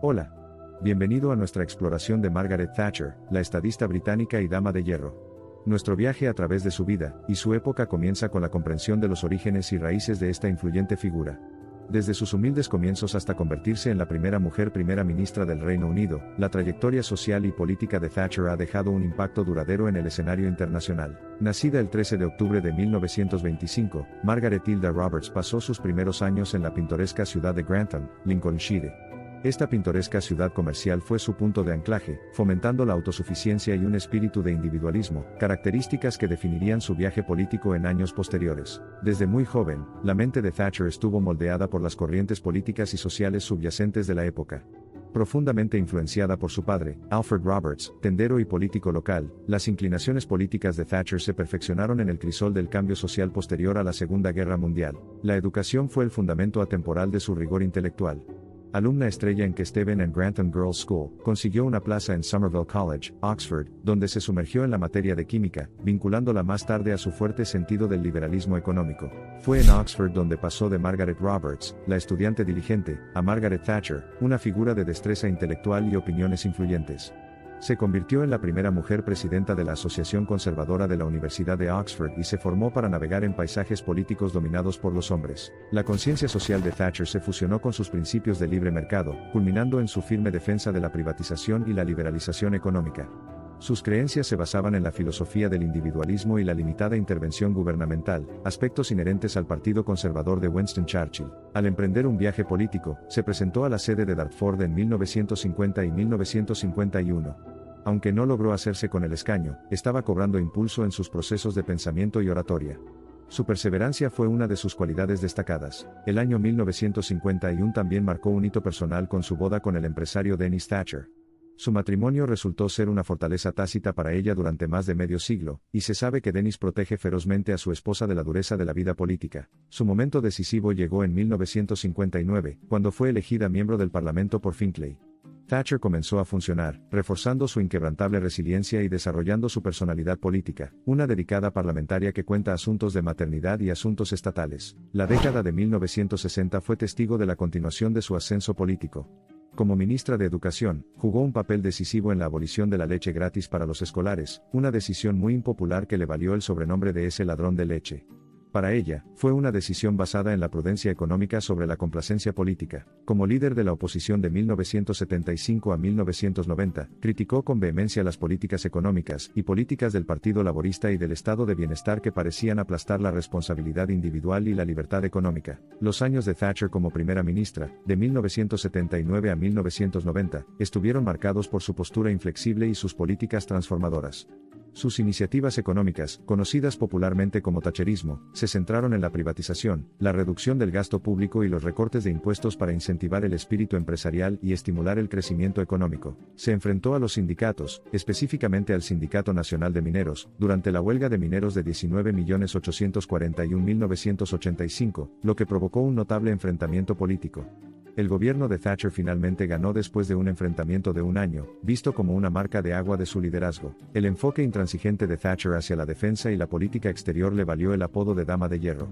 Hola. Bienvenido a nuestra exploración de Margaret Thatcher, la estadista británica y dama de hierro. Nuestro viaje a través de su vida y su época comienza con la comprensión de los orígenes y raíces de esta influyente figura. Desde sus humildes comienzos hasta convertirse en la primera mujer primera ministra del Reino Unido, la trayectoria social y política de Thatcher ha dejado un impacto duradero en el escenario internacional. Nacida el 13 de octubre de 1925, Margaret Hilda Roberts pasó sus primeros años en la pintoresca ciudad de Grantham, Lincolnshire. Esta pintoresca ciudad comercial fue su punto de anclaje, fomentando la autosuficiencia y un espíritu de individualismo, características que definirían su viaje político en años posteriores. Desde muy joven, la mente de Thatcher estuvo moldeada por las corrientes políticas y sociales subyacentes de la época. Profundamente influenciada por su padre, Alfred Roberts, tendero y político local, las inclinaciones políticas de Thatcher se perfeccionaron en el crisol del cambio social posterior a la Segunda Guerra Mundial. La educación fue el fundamento atemporal de su rigor intelectual. Alumna estrella en Kesteven and Grantham Girls' School, consiguió una plaza en Somerville College, Oxford, donde se sumergió en la materia de química, vinculándola más tarde a su fuerte sentido del liberalismo económico. Fue en Oxford donde pasó de Margaret Roberts, la estudiante diligente, a Margaret Thatcher, una figura de destreza intelectual y opiniones influyentes. Se convirtió en la primera mujer presidenta de la Asociación Conservadora de la Universidad de Oxford y se formó para navegar en paisajes políticos dominados por los hombres. La conciencia social de Thatcher se fusionó con sus principios de libre mercado, culminando en su firme defensa de la privatización y la liberalización económica. Sus creencias se basaban en la filosofía del individualismo y la limitada intervención gubernamental, aspectos inherentes al Partido Conservador de Winston Churchill. Al emprender un viaje político, se presentó a la sede de Dartford en 1950 y 1951. Aunque no logró hacerse con el escaño, estaba cobrando impulso en sus procesos de pensamiento y oratoria. Su perseverancia fue una de sus cualidades destacadas. El año 1951 también marcó un hito personal con su boda con el empresario Denis Thatcher. Su matrimonio resultó ser una fortaleza tácita para ella durante más de medio siglo, y se sabe que Denis protege ferozmente a su esposa de la dureza de la vida política. Su momento decisivo llegó en 1959, cuando fue elegida miembro del Parlamento por Finchley. Thatcher comenzó a funcionar, reforzando su inquebrantable resiliencia y desarrollando su personalidad política, una dedicada parlamentaria que cuenta asuntos de maternidad y asuntos estatales. La década de 1960 fue testigo de la continuación de su ascenso político. Como ministra de Educación, jugó un papel decisivo en la abolición de la leche gratis para los escolares, una decisión muy impopular que le valió el sobrenombre de ese ladrón de leche. Para ella, fue una decisión basada en la prudencia económica sobre la complacencia política. Como líder de la oposición de 1975 a 1990, criticó con vehemencia las políticas económicas y políticas del Partido Laborista y del Estado de Bienestar que parecían aplastar la responsabilidad individual y la libertad económica. Los años de Thatcher como primera ministra, de 1979 a 1990, estuvieron marcados por su postura inflexible y sus políticas transformadoras. Sus iniciativas económicas, conocidas popularmente como thatcherismo, se centraron en la privatización, la reducción del gasto público y los recortes de impuestos para incentivar el espíritu empresarial y estimular el crecimiento económico. Se enfrentó a los sindicatos, específicamente al Sindicato Nacional de Mineros, durante la huelga de mineros de 19.841.1985, lo que provocó un notable enfrentamiento político. El gobierno de Thatcher finalmente ganó después de un enfrentamiento de un año, visto como una marca de agua de su liderazgo. El enfoque intransigente de Thatcher hacia la defensa y la política exterior le valió el apodo de Dama de Hierro.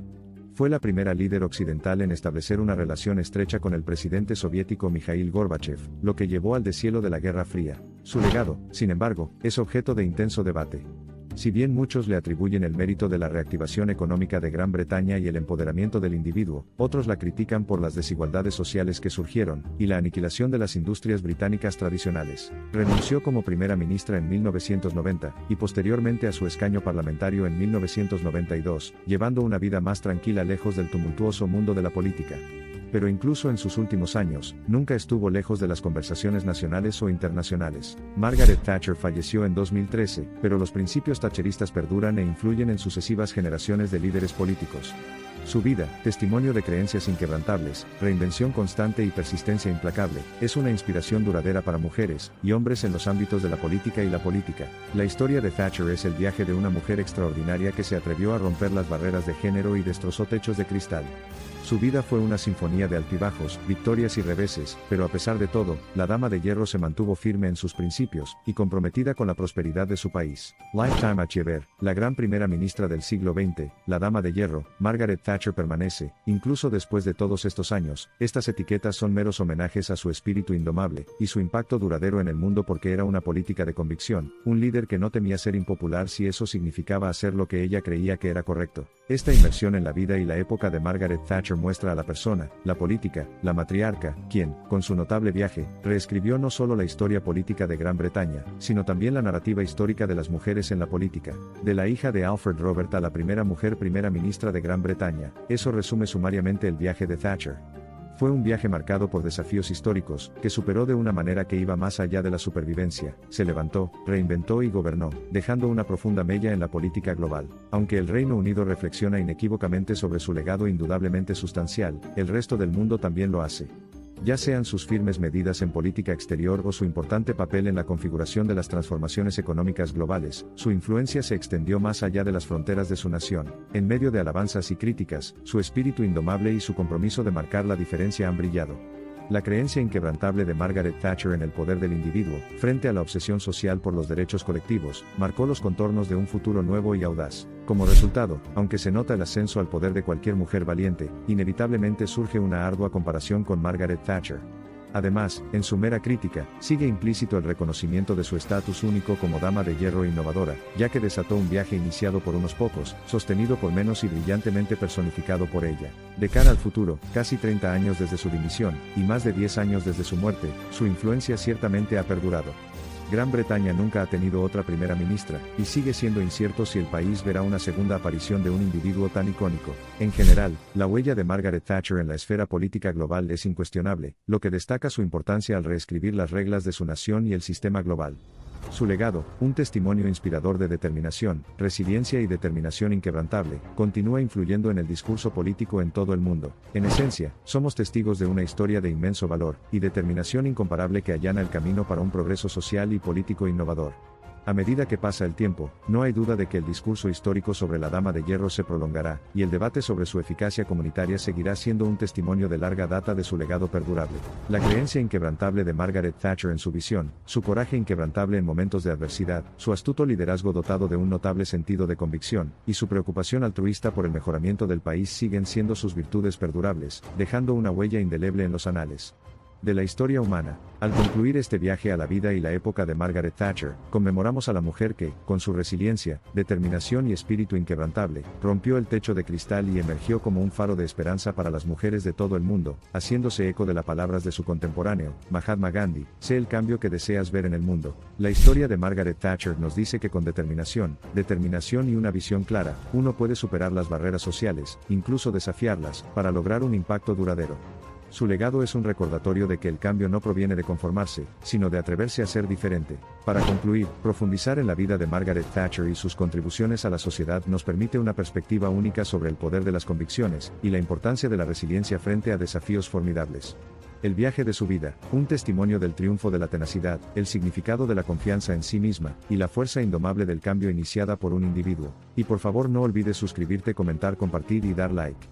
Fue la primera líder occidental en establecer una relación estrecha con el presidente soviético Mikhail Gorbachev, lo que llevó al deshielo de la Guerra Fría. Su legado, sin embargo, es objeto de intenso debate. Si bien muchos le atribuyen el mérito de la reactivación económica de Gran Bretaña y el empoderamiento del individuo, otros la critican por las desigualdades sociales que surgieron, y la aniquilación de las industrias británicas tradicionales. Renunció como primera ministra en 1990, y posteriormente a su escaño parlamentario en 1992, llevando una vida más tranquila lejos del tumultuoso mundo de la política. Pero incluso en sus últimos años, nunca estuvo lejos de las conversaciones nacionales o internacionales. Margaret Thatcher falleció en 2013, pero los principios thatcheristas perduran e influyen en sucesivas generaciones de líderes políticos. Su vida, testimonio de creencias inquebrantables, reinvención constante y persistencia implacable, es una inspiración duradera para mujeres y hombres en los ámbitos de la política y la política. La historia de Thatcher es el viaje de una mujer extraordinaria que se atrevió a romper las barreras de género y destrozó techos de cristal. Su vida fue una sinfonía de altibajos, victorias y reveses, pero a pesar de todo, la Dama de Hierro se mantuvo firme en sus principios, y comprometida con la prosperidad de su país. Lifetime Achiever, la gran primera ministra del siglo XX, la Dama de Hierro, Margaret Thatcher permanece, incluso después de todos estos años. Estas etiquetas son meros homenajes a su espíritu indomable, y su impacto duradero en el mundo porque era una política de convicción, un líder que no temía ser impopular si eso significaba hacer lo que ella creía que era correcto. Esta inmersión en la vida y la época de Margaret Thatcher muestra a la persona, la política, la matriarca, quien, con su notable viaje, reescribió no solo la historia política de Gran Bretaña, sino también la narrativa histórica de las mujeres en la política. De la hija de Alfred Robert a la primera mujer primera ministra de Gran Bretaña, eso resume sumariamente el viaje de Thatcher. Fue un viaje marcado por desafíos históricos, que superó de una manera que iba más allá de la supervivencia, se levantó, reinventó y gobernó, dejando una profunda mella en la política global. Aunque el Reino Unido reflexiona inequívocamente sobre su legado indudablemente sustancial, el resto del mundo también lo hace. Ya sean sus firmes medidas en política exterior o su importante papel en la configuración de las transformaciones económicas globales, su influencia se extendió más allá de las fronteras de su nación. En medio de alabanzas y críticas, su espíritu indomable y su compromiso de marcar la diferencia han brillado. La creencia inquebrantable de Margaret Thatcher en el poder del individuo, frente a la obsesión social por los derechos colectivos, marcó los contornos de un futuro nuevo y audaz. Como resultado, aunque se nota el ascenso al poder de cualquier mujer valiente, inevitablemente surge una ardua comparación con Margaret Thatcher. Además, en su mera crítica, sigue implícito el reconocimiento de su estatus único como dama de hierro innovadora, ya que desató un viaje iniciado por unos pocos, sostenido por menos y brillantemente personificado por ella. De cara al futuro, casi 30 años desde su dimisión, y más de 10 años desde su muerte, su influencia ciertamente ha perdurado. Gran Bretaña nunca ha tenido otra primera ministra, y sigue siendo incierto si el país verá una segunda aparición de un individuo tan icónico. En general, la huella de Margaret Thatcher en la esfera política global es incuestionable, lo que destaca su importancia al reescribir las reglas de su nación y el sistema global. Su legado, un testimonio inspirador de determinación, resiliencia y determinación inquebrantable, continúa influyendo en el discurso político en todo el mundo. En esencia, somos testigos de una historia de inmenso valor y determinación incomparable que allana el camino para un progreso social y político innovador. A medida que pasa el tiempo, no hay duda de que el discurso histórico sobre la Dama de Hierro se prolongará, y el debate sobre su eficacia comunitaria seguirá siendo un testimonio de larga data de su legado perdurable. La creencia inquebrantable de Margaret Thatcher en su visión, su coraje inquebrantable en momentos de adversidad, su astuto liderazgo dotado de un notable sentido de convicción, y su preocupación altruista por el mejoramiento del país siguen siendo sus virtudes perdurables, dejando una huella indeleble en los anales de la historia humana. Al concluir este viaje a la vida y la época de Margaret Thatcher, conmemoramos a la mujer que, con su resiliencia, determinación y espíritu inquebrantable, rompió el techo de cristal y emergió como un faro de esperanza para las mujeres de todo el mundo, haciéndose eco de las palabras de su contemporáneo, Mahatma Gandhi: sé el cambio que deseas ver en el mundo. La historia de Margaret Thatcher nos dice que con determinación y una visión clara, uno puede superar las barreras sociales, incluso desafiarlas, para lograr un impacto duradero. Su legado es un recordatorio de que el cambio no proviene de conformarse, sino de atreverse a ser diferente. Para concluir, profundizar en la vida de Margaret Thatcher y sus contribuciones a la sociedad nos permite una perspectiva única sobre el poder de las convicciones, y la importancia de la resiliencia frente a desafíos formidables. El viaje de su vida, un testimonio del triunfo de la tenacidad, el significado de la confianza en sí misma, y la fuerza indomable del cambio iniciada por un individuo. Y por favor no olvides suscribirte, comentar, compartir y dar like.